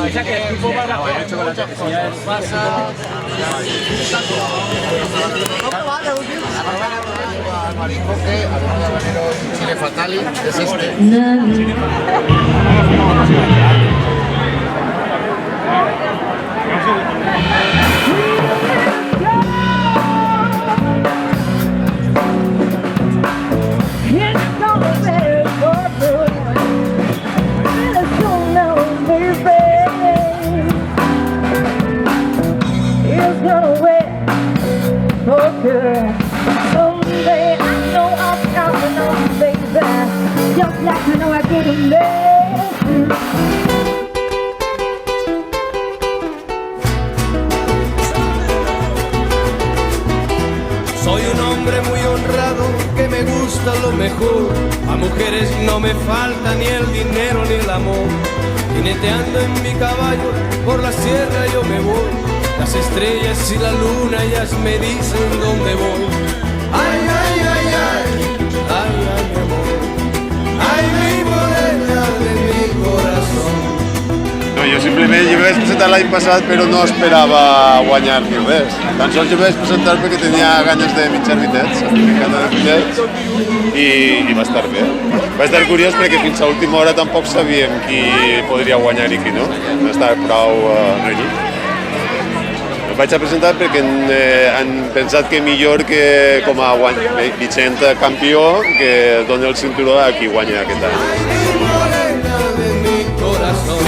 Esa que el tipo va a poner chocolate, que si ya es pasa. Al mariscoque, al de habanero chile fatali, es este. Someday I know I'm counting on baby, just like you know I couldn't make you. Soy un hombre muy honrado que me gusta lo mejor. A mujeres no me falta ni el dinero ni el amor. Jineteando en mi caballo por la sierra yo me voy. Las estrellas y la luna ellas me dicen dónde voy. Ay, ay, ay, ay, ay, ay, mi amor. Ay, mi morena de mi corazón. No, jo simplement jo vaig presentar l'any passat però no esperava guanyar ni res. Tan sols jo vaig presentar perquè tenia ganes de mitjar bitets, i va estar bé. Va estar curiós perquè fins a última hora tampoc sabíem qui podria guanyar i qui no. No estava prou renyit. Em vaig a presentar perquè han pensat que millor que com a vigent campió que doni el cinturó a qui guanya aquest any. Ay, mi morena de mi corazón.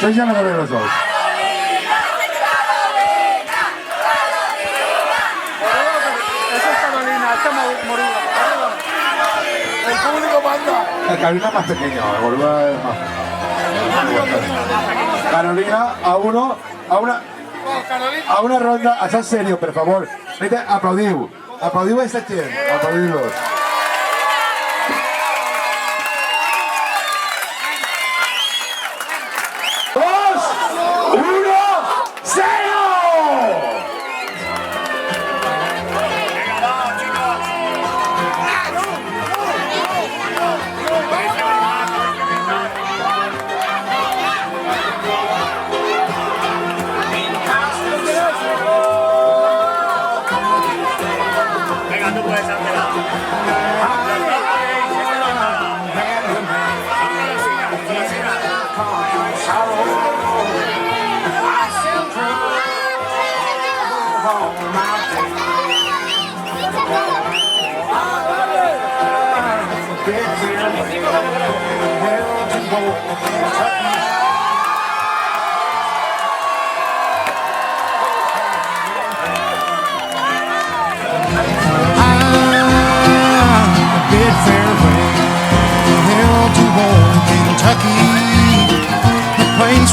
Sois ganadores los dos. Eso es Carolina, esta es Moruga. El público manda. La Carolina es más pequeña, Moruga es más. Carolina, a una ronda, a ser serio, por favor. Vete, aplaudiu. Aplaudiu a esta gent, aplaudiu-los.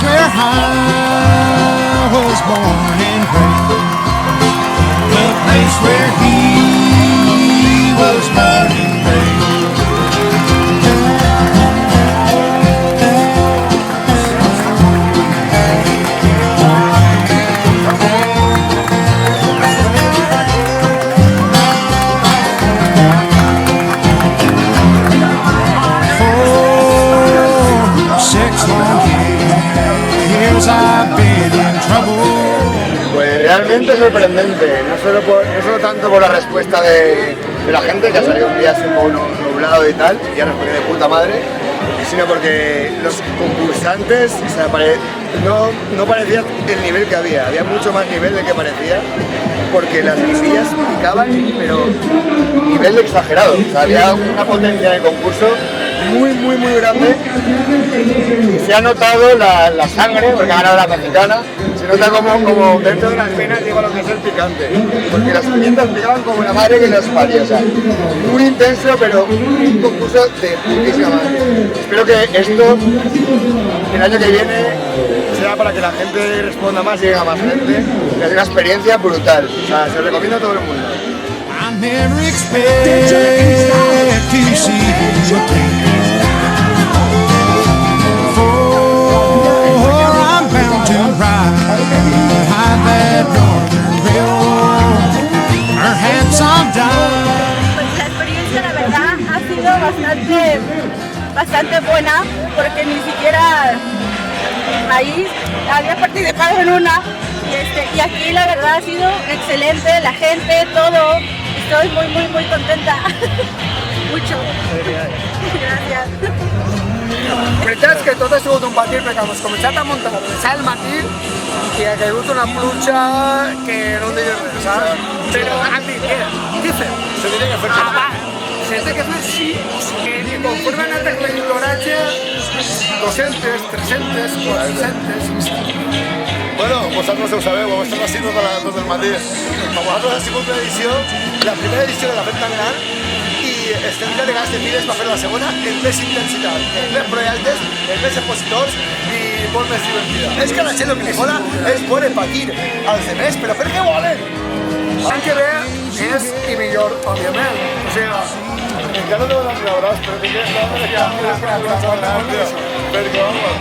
Where I was born and raised, the place where he was born and raised. For 6 long years I've been in trouble. Pues realmente sorprendente, no solo tanto por la respuesta de la gente, que ha salido un día así un poco nublado y tal, y ha respondido de puta madre, sino porque los concursantes, o sea, no parecía el nivel que había mucho más nivel del que parecía, porque las guisillas picaban, pero nivel exagerado, o sea, había una potencia de concurso muy grande, y se ha notado la sangre, porque ha ganado la mexicana, se nota como dentro de las venas lleva lo que es el picante, porque las pimientas picaban como la madre que los parió, o sea, muy intenso, pero un concurso de putísima madre. Espero que esto, el año que viene, sea para que la gente responda más y llegue a más gente, es una experiencia brutal, o sea, se lo recomiendo a todo el mundo. I never expect to see you again. For I'm bound to ride that northern railroad. Her handsome dime. Pues la experiencia, la verdad, ha sido bastante buena, porque ni siquiera ahí había participado en una, y aquí la verdad ha sido excelente, la gente, todo. Estoy muy contenta. Mucho. Gracias. La veritat és que tot ha sigut un patir, perquè hemos començat a muntar des del matí i ha caigut una pluja que no em digues res, saps? Però han dit, què fem? Se tiene que fer se té que fer sí, i conforme han anat el l'oratge, 200, 300, 400... Bueno, vosotros lo sabeu, vamos a estar haciendo desde el Madrid. Para vosotros ha sigut una edició, la primera edició de la Festa Gran, i estem delegats de Mires per fer la segona amb més intensitat, amb més projectes, amb més expositors i molt més divertida. És que a la gent el que li mola és poder patir als demés, però per què volen? L'any que ve és i millor, òbviament. O sigui, encara no l'han gravat, però tinc que estar perquè vamos.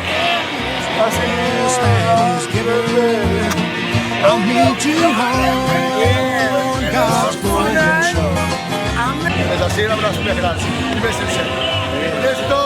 I'll meet you on God's golden shore. És així la meva super gran, i més sencer. Esto...